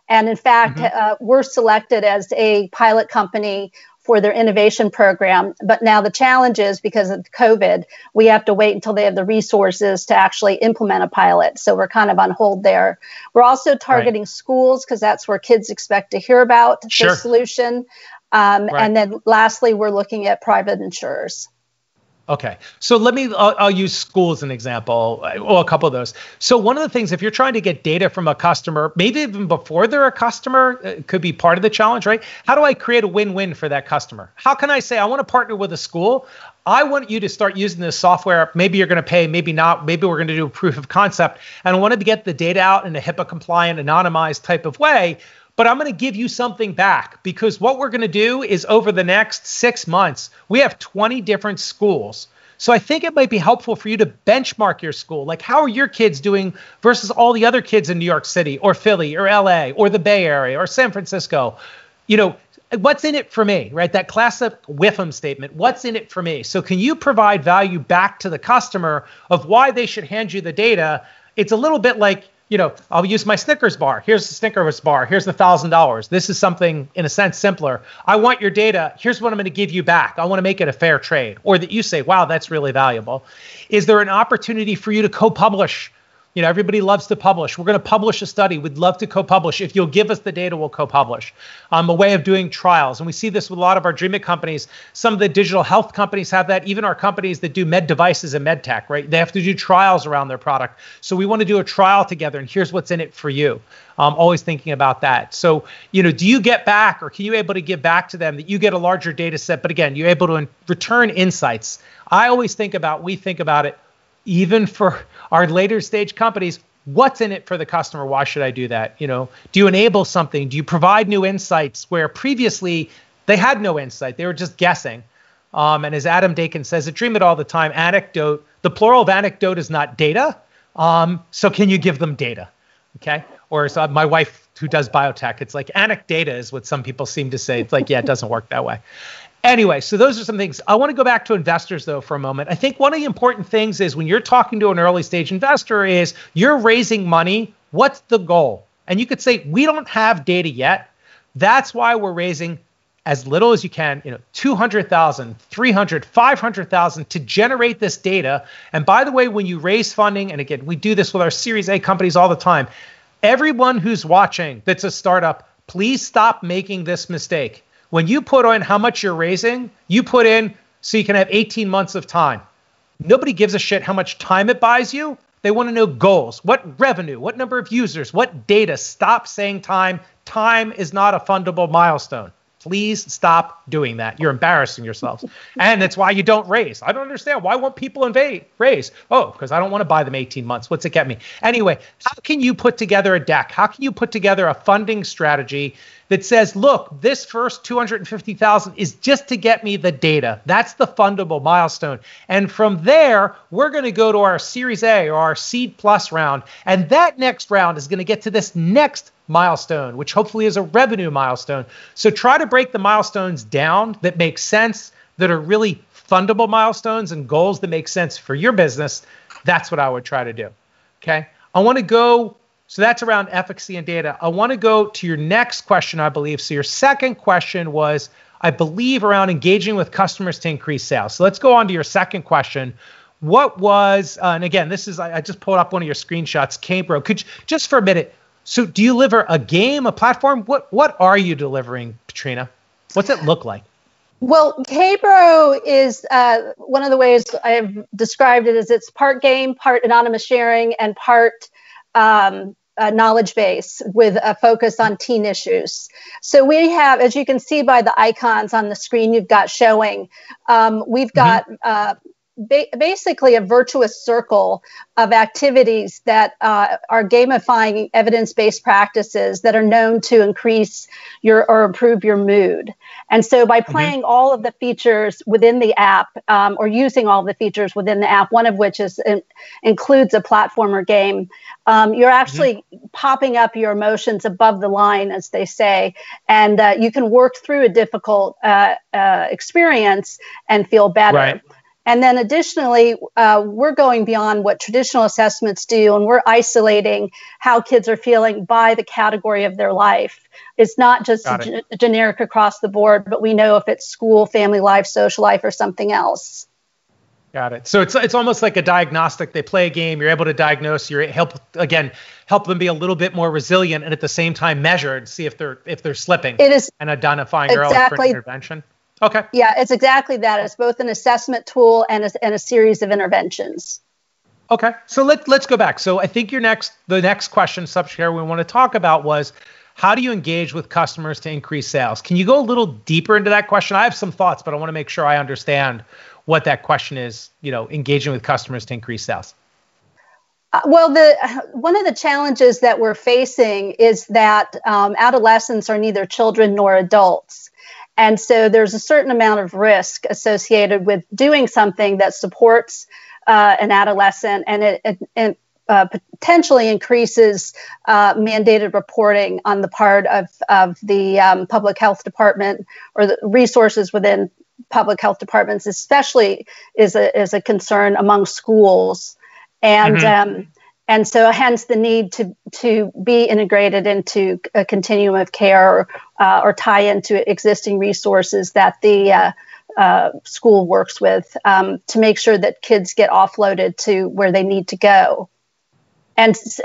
And in fact, we're selected as a pilot company for their innovation program. But now the challenge is because of COVID, we have to wait until they have the resources to actually implement a pilot. So we're kind of on hold there. We're also targeting schools because that's where kids expect to hear about the solution. And then lastly, we're looking at private insurers. Okay. So I'll use school as an example, well, a couple of those. So one of the things, if you're trying to get data from a customer, maybe even before they're a customer, it could be part of the challenge, right? How do I create a win-win for that customer? How can I say, I want to partner with a school. I want you to start using this software. Maybe you're going to pay, maybe not. Maybe we're going to do a proof of concept. And I want to get the data out in a HIPAA compliant, anonymized type of way. But I'm going to give you something back because what we're going to do is over the next 6 months, we have 20 different schools. So I think it might be helpful for you to benchmark your school. Like, how are your kids doing versus all the other kids in New York City or Philly or LA or the Bay Area or San Francisco? You know, what's in it for me, right? That classic WIFM statement, what's in it for me? So can you provide value back to the customer of why they should hand you the data? It's a little bit like, you know, I'll use my Snickers bar. Here's the Snickers bar. Here's the $1,000. This is something, in a sense, simpler. I want your data. Here's what I'm going to give you back. I want to make it a fair trade. Or that you say, wow, that's really valuable. Is there an opportunity for you to co-publish? You know, everybody loves to publish. We're going to publish a study. We'd love to co-publish. If you'll give us the data, we'll co-publish. A way of doing trials. And we see this with a lot of our Dreamit companies. Some of the digital health companies have that. Even our companies that do med devices and med tech, right? They have to do trials around their product. So we want to do a trial together. And here's what's in it for you. Always thinking about that. So, you know, do you get back or can you able to give back to them that you get a larger data set? But again, you're able to return insights. I always think about, we think about it, even for our later stage companies, what's in it for the customer? Why should I do that? You know, do you enable something? Do you provide new insights where previously they had no insight? They were just guessing. And as Adam Dakin says at Dreamit all the time, anecdote, the plural of anecdote is not data. So can you give them data? Okay. Or as my wife who does biotech, it's like anecdata is what some people seem to say. It's like, yeah, it doesn't work that way. Anyway, so those are some things. I want to go back to investors, though, for a moment. I think one of the important things is when you're talking to an early stage investor is you're raising money. What's the goal? And you could say, we don't have data yet. That's why we're raising as little as you can, you know, 200,000, 300, 500,000 to generate this data. And by the way, when you raise funding, and again, we do this with our Series A companies all the time, everyone who's watching that's a startup, please stop making this mistake. When you put in how much you're raising, you put in so you can have 18 months of time. Nobody gives a shit how much time it buys you. They want to know goals. What revenue? What number of users? What data? Stop saying time. Time is not a fundable milestone. Please stop doing that. You're embarrassing yourselves. And that's why you don't raise. I don't understand. Why won't people raise? Oh, because I don't want to buy them 18 months. What's it get me? Anyway, how can you put together a deck? How can you put together a funding strategy that says, look, this first 250,000 is just to get me the data. That's the fundable milestone. And from there, we're going to go to our Series A or our Seed Plus round. And that next round is going to get to this next milestone, which hopefully is a revenue milestone. So try to break the milestones down that make sense, that are really fundable milestones and goals that make sense for your business. That's what I would try to do. Okay. I want to go. So that's around efficacy and data. I want to go to your next question, I believe. So your second question was, I believe, around engaging with customers to increase sales. So let's go on to your second question, what was, and again, this is, I just pulled up one of your screenshots, Cabro. Could you, just for a minute, so do you deliver a game, a platform? What are you delivering, Petrina? What's it look like? Well, Cabro is one of the ways I've described it is it's part game, part anonymous sharing, and part knowledge base with a focus on teen issues. So we have, as you can see by the icons on the screen you've got showing, we've got basically a virtuous circle of activities that are gamifying evidence-based practices that are known to increase your or improve your mood. And so by playing all of the features within the app or using all the features within the app, one of which includes a platformer game, you're actually popping up your emotions above the line, as they say, and you can work through a difficult experience and feel better. Right. And then additionally, we're going beyond what traditional assessments do, and we're isolating how kids are feeling by the category of their life. It's not just generic across the board, but we know if it's school, family life, social life, or something else. Got it. So it's almost like a diagnostic. They play a game, you're able to diagnose, you're help them be a little bit more resilient, and at the same time measure and see if they're slipping. It is, and identifying early for intervention. Okay. Yeah, it's exactly that. It's both an assessment tool and a series of interventions. Okay. So let's go back. So I think the next question, subject area we want to talk about was, how do you engage with customers to increase sales? Can you go a little deeper into that question? I have some thoughts, but I want to make sure I understand what that question is, engaging with customers to increase sales. Well, one of the challenges that we're facing is that adolescents are neither children nor adults. And so there's a certain amount of risk associated with doing something that supports an adolescent, and it potentially increases mandated reporting on the part of the public health department, or the resources within public health departments, especially is a concern among schools. And so hence the need to be integrated into a continuum of care or tie into existing resources that the school works with to make sure that kids get offloaded to where they need to go. And so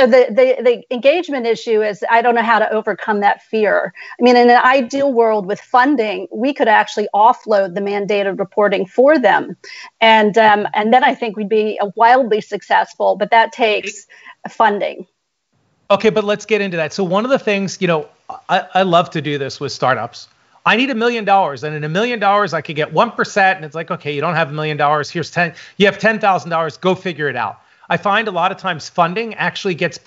the engagement issue is, I don't know how to overcome that fear. I mean, in an ideal world with funding, we could actually offload the mandated reporting for them. And then I think we'd be wildly successful, but that takes funding. Okay, but let's get into that. So one of the things, I love to do this with startups. I need $1 million, and in $1 million, I could get 1%. And it's like, okay, you don't have $1 million. Here's 10. You have $10,000. Go figure it out. I find a lot of times funding actually gets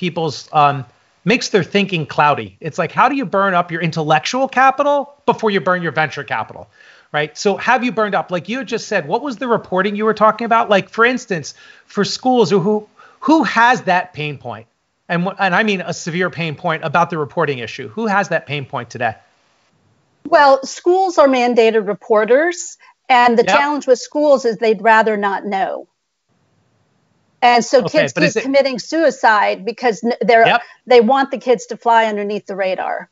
makes their thinking cloudy. It's like, how do you burn up your intellectual capital before you burn your venture capital, right? So have you burned up? Like you just said, what was the reporting you were talking about? Like, for instance, for schools, who has that pain point? And I mean a severe pain point about the reporting issue. Who has that pain point today? Well, schools are mandated reporters, and the challenge with schools is they'd rather not know. And so kids keep committing suicide because they want the kids to fly underneath the radar.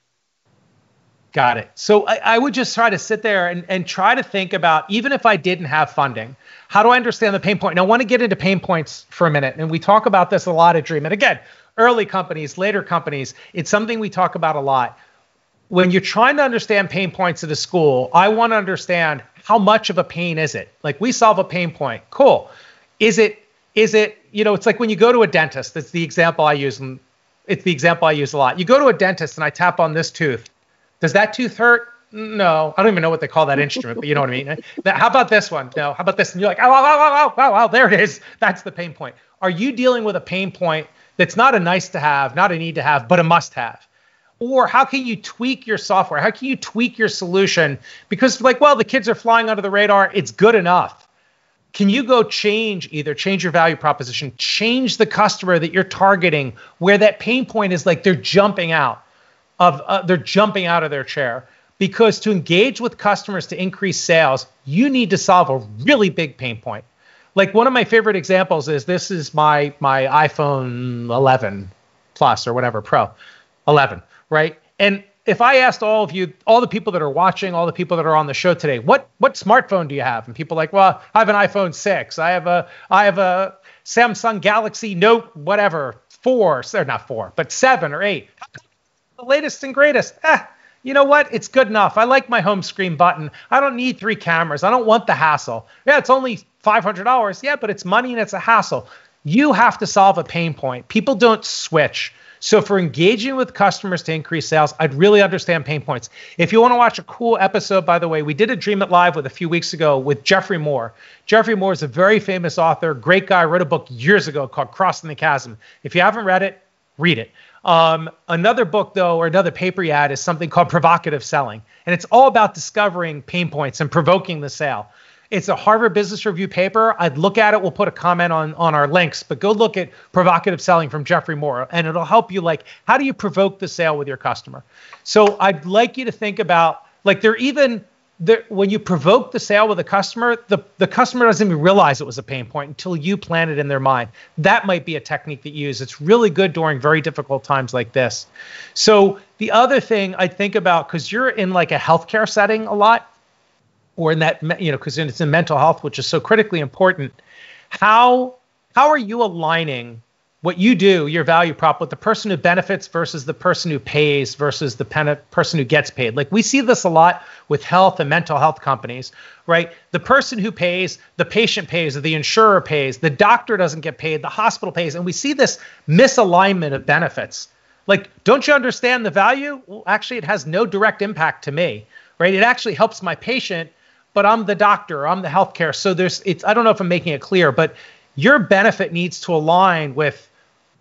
Got it. So I would just try to sit there and try to think about, even if I didn't have funding, how do I understand the pain point? Now, I want to get into pain points for a minute. And we talk about this a lot at Dreamit. Again, early companies, later companies, it's something we talk about a lot. When you're trying to understand pain points at a school, I want to understand, how much of a pain is it? Like, we solve a pain point. Cool. Is it, it's like when you go to a dentist. That's the example I use. And it's the example I use a lot. You go to a dentist and I tap on this tooth. Does that tooth hurt? No. I don't even know what they call that instrument, but you know what I mean? How about this one? No. How about this? And you're like, oh, there it is. That's the pain point. Are you dealing with a pain point that's not a nice to have, not a need to have, but a must have? Or how can you tweak your software? How can you tweak your solution? Because the kids are flying under the radar. It's good enough. Can you go change your value proposition, change the customer that you're targeting, where that pain point is like they're jumping out of their chair? Because to engage with customers to increase sales, you need to solve a really big pain point. Like, one of my favorite examples is, this is my iPhone 11 Plus or whatever, Pro 11, right? And if I asked all of you, all the people that are watching, all the people that are on the show today, what smartphone do you have? And people are like, well, I have an iPhone 6. I have a Samsung Galaxy Note, whatever, 4, or not 4, but 7 or 8. The latest and greatest. You know what? It's good enough. I like my home screen button. I don't need 3 cameras. I don't want the hassle. Yeah, it's only $500. Yeah, but it's money and it's a hassle. You have to solve a pain point. People don't switch. So for engaging with customers to increase sales, I'd really understand pain points. If you want to watch a cool episode, by the way, we did a Dreamit Live a few weeks ago with Jeffrey Moore. Jeffrey Moore is a very famous author, great guy, wrote a book years ago called Crossing the Chasm. If you haven't read it, read it. Another book, though, or another paper he had is something called Provocative Selling. And it's all about discovering pain points and provoking the sale. It's a Harvard Business Review paper. I'd look at it. We'll put a comment on our links, but go look at Provocative Selling from Jeffrey Moore, and it'll help you, like, how do you provoke the sale with your customer? So I'd like you to think about, like, when you provoke the sale with a customer, the customer doesn't even realize it was a pain point until you plant it in their mind. That might be a technique that you use. It's really good during very difficult times like this. So the other thing I think about, because you're in like a healthcare setting a lot, or in that, because it's in mental health, which is so critically important. How are you aligning what you do, your value prop, with the person who benefits versus the person who pays versus the person who gets paid? Like, we see this a lot with health and mental health companies, right? The person who pays, the patient pays, or the insurer pays, the doctor doesn't get paid, the hospital pays. And we see this misalignment of benefits. Like, don't you understand the value? Well, actually, it has no direct impact to me, right? It actually helps my patient, but I'm the doctor, I'm the healthcare. So I don't know if I'm making it clear, but your benefit needs to align with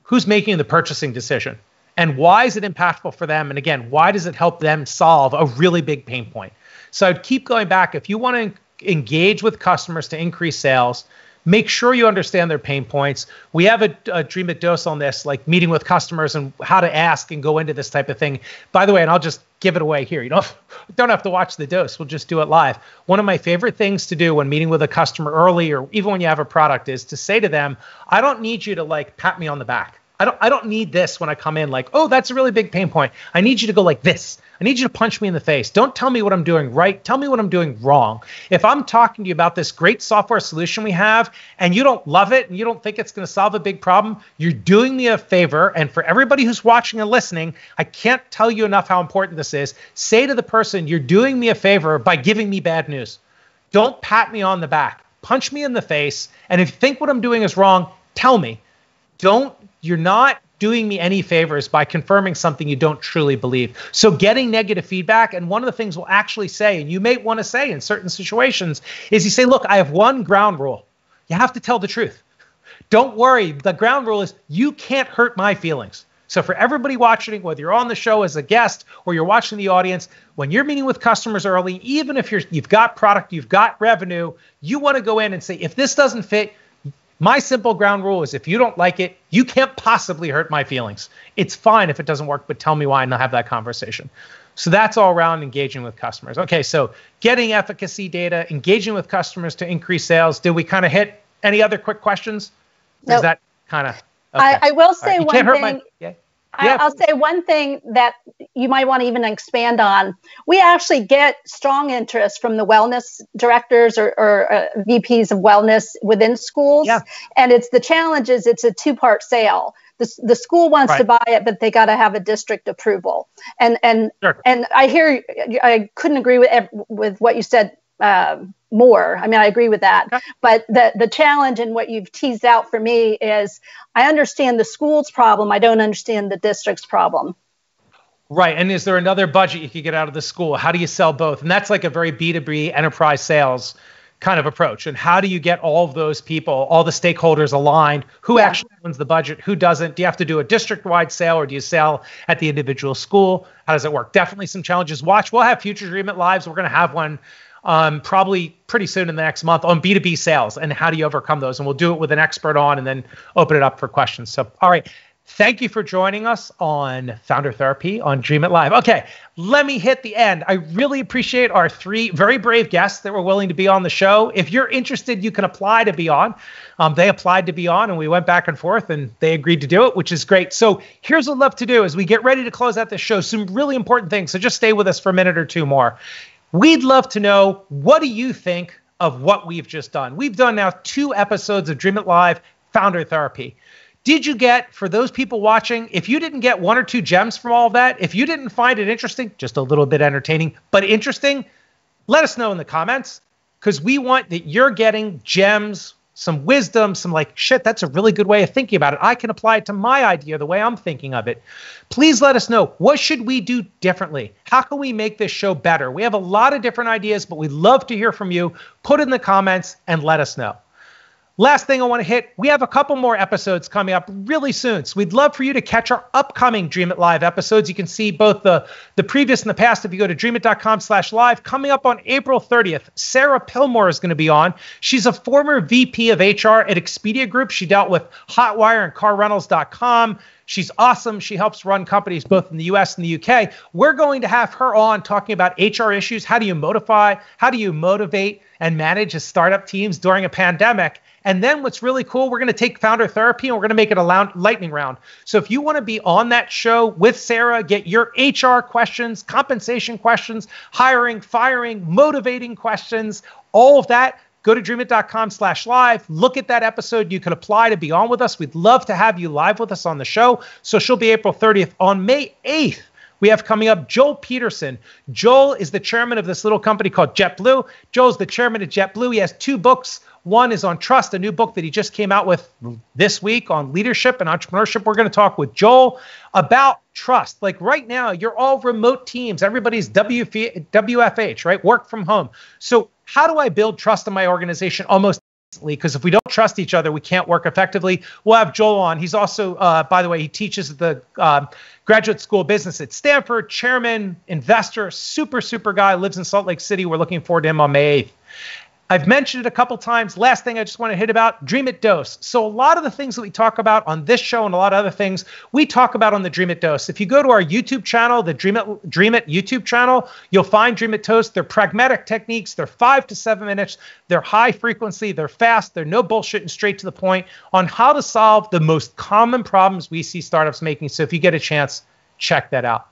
who's making the purchasing decision and why is it impactful for them? And again, why does it help them solve a really big pain point? So I'd keep going back. If you want to engage with customers to increase sales, make sure you understand their pain points. We have a Dreamit dose on this, like meeting with customers and how to ask and go into this type of thing. By the way, and I'll just give it away here. You don't have to watch the dose. We'll just do it live. One of my favorite things to do when meeting with a customer early, or even when you have a product, is to say to them, I don't need you to like pat me on the back. I don't need this when I come in, like, oh, that's a really big pain point. I need you to go like this. I need you to punch me in the face. Don't tell me what I'm doing right. Tell me what I'm doing wrong. If I'm talking to you about this great software solution we have and you don't love it and you don't think it's going to solve a big problem, you're doing me a favor. And for everybody who's watching and listening, I can't tell you enough how important this is. Say to the person, you're doing me a favor by giving me bad news. Don't pat me on the back. Punch me in the face. And if you think what I'm doing is wrong, tell me. You're not doing me any favors by confirming something you don't truly believe. So getting negative feedback, and one of the things we'll actually say, and you may want to say in certain situations, is you say, look, I have one ground rule. You have to tell the truth. Don't worry. The ground rule is you can't hurt my feelings. So for everybody watching, whether you're on the show as a guest or you're watching the audience, when you're meeting with customers early, even if you've got product, you've got revenue, you want to go in and say, if this doesn't fit, my simple ground rule is if you don't like it, you can't possibly hurt my feelings. It's fine if it doesn't work, but tell me why and I'll have that conversation. So that's all around engaging with customers. Okay, so getting efficacy data, engaging with customers to increase sales. Did we kind of hit any other quick questions? Nope. Is that kind of okay? I will say one thing. Yeah. I'll say one thing that you might want to even expand on. We actually get strong interest from the wellness directors or VPs of wellness within schools. Yeah. And it's the challenge is it's a two-part sale. The school wants to buy it, but they got to have a district approval. And sure. And I couldn't agree with what you said more. I mean, I agree with that. Okay. But the challenge and what you've teased out for me is I understand the school's problem. I don't understand the district's problem. Right. And is there another budget you could get out of the school? How do you sell both? And that's like a very B2B enterprise sales kind of approach. And how do you get all of those people, all the stakeholders aligned? Who actually owns the budget? Who doesn't? Do you have to do a district-wide sale or do you sell at the individual school? How does it work? Definitely some challenges. We'll have future Dreamit Lives. We're going to have one probably pretty soon in the next month on B2B sales and how do you overcome those? And we'll do it with an expert on and then open it up for questions. So, all right. Thank you for joining us on Founder Therapy on Dreamit Live. Okay, let me hit the end. I really appreciate our 3 very brave guests that were willing to be on the show. If you're interested, you can apply to be on. They applied to be on, and we went back and forth, and they agreed to do it, which is great. So here's what I'd love to do as we get ready to close out the show, some really important things. So just stay with us for a minute or two more. We'd love to know, what do you think of what we've just done? We've done now 2 episodes of Dreamit Live Founder Therapy. Did you get, for those people watching, if you didn't get 1 or 2 gems from all of that, if you didn't find it interesting, just a little bit entertaining, but interesting, let us know in the comments, because we want that you're getting gems, some wisdom, some like, shit, that's a really good way of thinking about it. I can apply it to my idea the way I'm thinking of it. Please let us know, what should we do differently? How can we make this show better? We have a lot of different ideas, but we'd love to hear from you. Put it in the comments and let us know. Last thing I want to hit, we have a couple more episodes coming up really soon. So we'd love for you to catch our upcoming Dreamit Live episodes. You can see both the previous and the past if you go to dreamit.com/live. Coming up on April 30th, Sarah Pillmore is going to be on. She's a former VP of HR at Expedia Group. She dealt with Hotwire and CarRentals.com. She's awesome. She helps run companies both in the US and the UK. We're going to have her on talking about HR issues. How do you motivate and manage a startup teams during a pandemic? And then what's really cool, we're going to take Founder Therapy and we're going to make it a lightning round. So if you want to be on that show with Sarah, get your HR questions, compensation questions, hiring, firing, motivating questions, all of that, go to dreamit.com/live. Look at that episode. You can apply to be on with us. We'd love to have you live with us on the show. So she'll be April 30th. On May 8th, we have coming up Joel Peterson. Joel is the chairman of this little company called JetBlue. Joel's the chairman of JetBlue. He has 2 books. One is on trust, a new book that he just came out with this week on leadership and entrepreneurship. We're going to talk with Joel about trust. Like right now, you're all remote teams. Everybody's WFH, right? Work from home. So how do I build trust in my organization almost instantly? Because if we don't trust each other, we can't work effectively. We'll have Joel on. He's also, by the way, he teaches at the Graduate School of Business at Stanford, chairman, investor, super guy, lives in Salt Lake City. We're looking forward to him on May 8th. I've mentioned it a couple times. Last thing I just want to hit about, Dreamit Dose. So a lot of the things that we talk about on this show and a lot of other things we talk about on the Dreamit Dose. If you go to our YouTube channel, the Dreamit YouTube channel, you'll find Dreamit Dose. They're pragmatic techniques. They're 5 to 7 minutes. They're high frequency. They're fast. They're no bullshit and straight to the point on how to solve the most common problems we see startups making. So if you get a chance, check that out.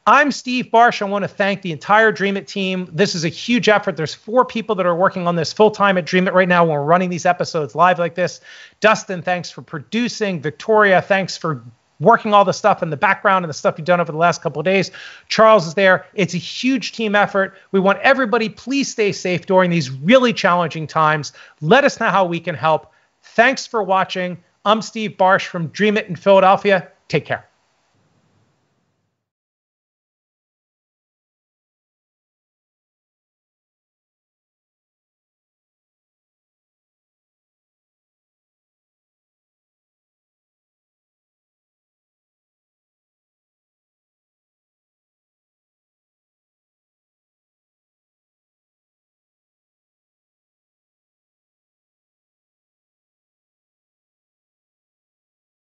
I'm Steve Barsh. I want to thank the entire Dreamit team. This is a huge effort. There's 4 people that are working on this full-time at Dreamit right now when we're running these episodes live like this. Dustin, thanks for producing. Victoria, thanks for working all the stuff in the background and the stuff you've done over the last couple of days. Charles is there. It's a huge team effort. We want everybody, please stay safe during these really challenging times. Let us know how we can help. Thanks for watching. I'm Steve Barsh from Dreamit in Philadelphia. Take care.